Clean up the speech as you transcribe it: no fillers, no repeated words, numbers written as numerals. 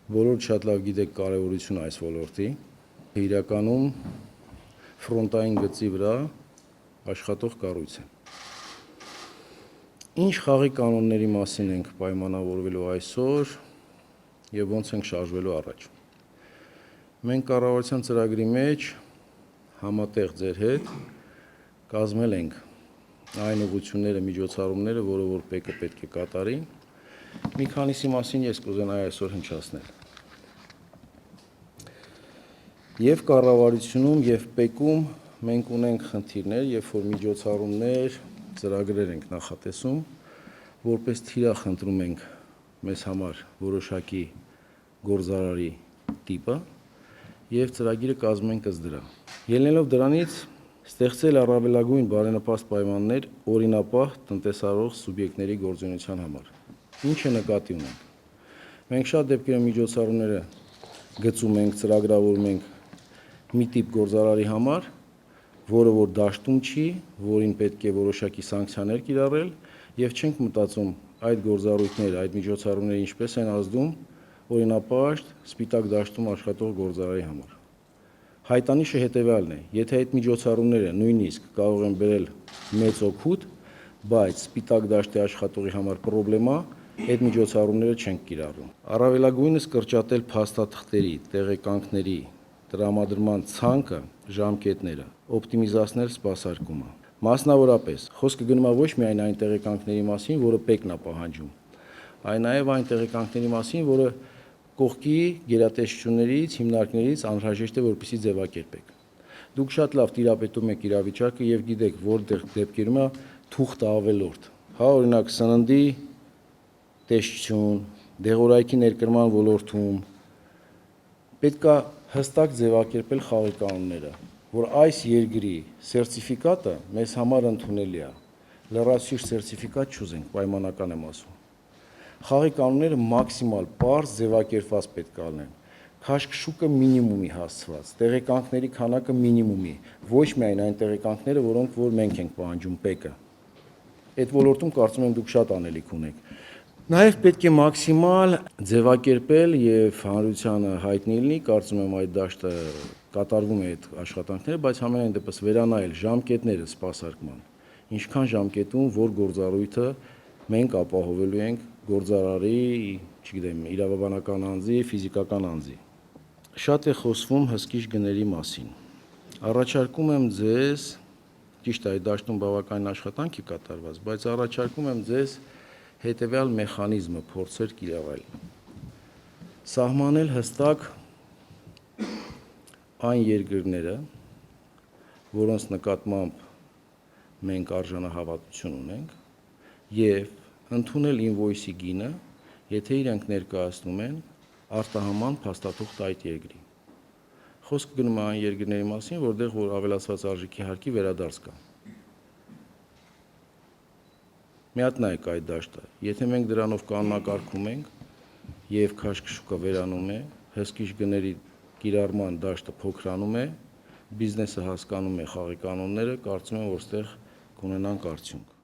Բոլորը շատ լավ գիտեք կարևորությունը այս ոլորտի, իրականում ֆրոնտային գծի վրա աշխատող կառույց է։ Ինչ խաղի կանոնների մասին ենք պայմանավորվելու այսօր եւ ոնց ենք շարժվելու առաջ։ Մենք կառավարության ծրագրի մեջ համատեղ ձեր հետ կազմել ենք այն ուղղությունները, միջոցառումները, որը որ ՊԵԿ-ը պետք է կատարի։ Մի քանիսի մասին ես կուզենայի այսօր հնչեցնել։ Եվ կառավարությունում, եւ ՊԵԿ-ում մենք ունենք խնդիրներ, երբ որ միջոցառումներ, ծրագրեր ենք նախատեսում, որպես թիրախ ընտրում ենք մեզ համար որոշակի գործարարի տիպը եւ ծրագիրը կազմում ենք ըստ դրա։ Ելնելով դրանից ստեղծել առավելագույն բարենպաստ պայմաններ օրինապահ տնտեսարող սուբյեկտների գործունեության համար։ Ինչը նկատի ունենք։ Մենք շատ դեպքերում միջոցառումները գծում ենք, ծրագրավորում ենք մի տիպ գործարարի համար, որը որ դաշտում չի, որին պետք է որոշակի սանկցիաներ կիրառել եւ չենք մտածում այդ գործառույթները, այդ միջոցառումները ինչպես են ազդում օրինապաշտ սպիտակ դաշտում աշխատող գործարարի համար։ Հայտանիշը հետեւյալն է. եթե այդ միջոցառումները նույնիսկ կարող են բերել մեծ օգուտ, բայց սպիտակ դաշտի աշխատողի համար պրոբլեմա, այդ միջոցառումները չենք կիրառում։ Առավելագույնս կրճատել փաստաթղթերի, տեղեկանքների տրամադրման ցանկը, ժամկետները, օպտիմիզացնել սպասարկումը։ Մասնավորապես, խոսքը գնում է ոչ միայն այն տեղեկանքների մասին, որը ՊԵԿ-ն է պահանջում, այլ նաև այն տեղեկանքների մասին, որը կողքի գերատեսչություններից, հիմնարկներից անհրաժեշտ է, որպեսզի ձևակերպեք։ Դուք շատ լավ տիրապետում եք իրավիճակը եւ գիտեք, որտեղ դեպքերում է թուղթը ավելորդ։ Օրինակ, սննդի տեսչություն, դեղորայքի ներկրման ոլորտում պետք է հստակ ձևակերպել խաղի կանոնները, որ այս երկրի սերտիֆիկատը մեզ համար ընդունելի է։ Լրացուցիչ սերտիֆիկատ չուզենք, պայմանական եմ ասում։ Խաղի կանոնները մաքսիմալ պարզ ձևակերպված պետք է լինեն։ Քաշքշուկը մինիմումի հասցված, տեղեկանքների քանակը մինիմումի, ոչ միայն այն տեղեկանքները, որոնք որ մենք ենք պահանջում ՊԵԿ-ը։ Այդ ոլորտում կարծում եմ դուք շատ անելիք ունեք։ Նաև պետք է մաքսիմալ ձևակերպել եւ հանրությանը հայտնի լինի, կարծում եմ այդ դաշտը կատարվում է այդ աշխատանքները, բայց համենայն դեպս վերանայել ժամկետները սպասարկման։ Ինչքան ժամկետում որ գործառույթը մենք ապահովելու ենք գործարարի, չգիտեմ, իրավաբանական անձի, ֆիզիկական անձի։ Շատ է խոսվում հսկիչ գների մասին։ Առաջարկում եմ ձեզ, ճիշտ է, այդ դաշտում բավականին աշխատանք է կատարված, բայց առաջարկում եմ ձեզ հետևյալ մեխանիզմը փորձել կիրառել։ Սահմանել հստակ այն երկրները, որոնց նկատմամբ մենք արժանահավատություն ունենք, եւ ընդունել ինվոյսի գինը, եթե իրենք ներկայացնում են արտահանման փաստաթուղթ այդ երկրի։ Խոսքը գնում է այն երկրների մասին, որտեղ որ ավելացված արժեքի հարկի վերադարձ կա։ Մի հատ նայեք այդ դաշտը, եթե մենք դրանով կանոնակարգում ենք եւ քաշքշուկը վերանում է, հսկիչ գների կիրառման դաշտը փոքրանում է, բիզնեսը հասկանում է խաղի կանոնները, կարծում եմ, որ ստեղ կունենանք արդյունք։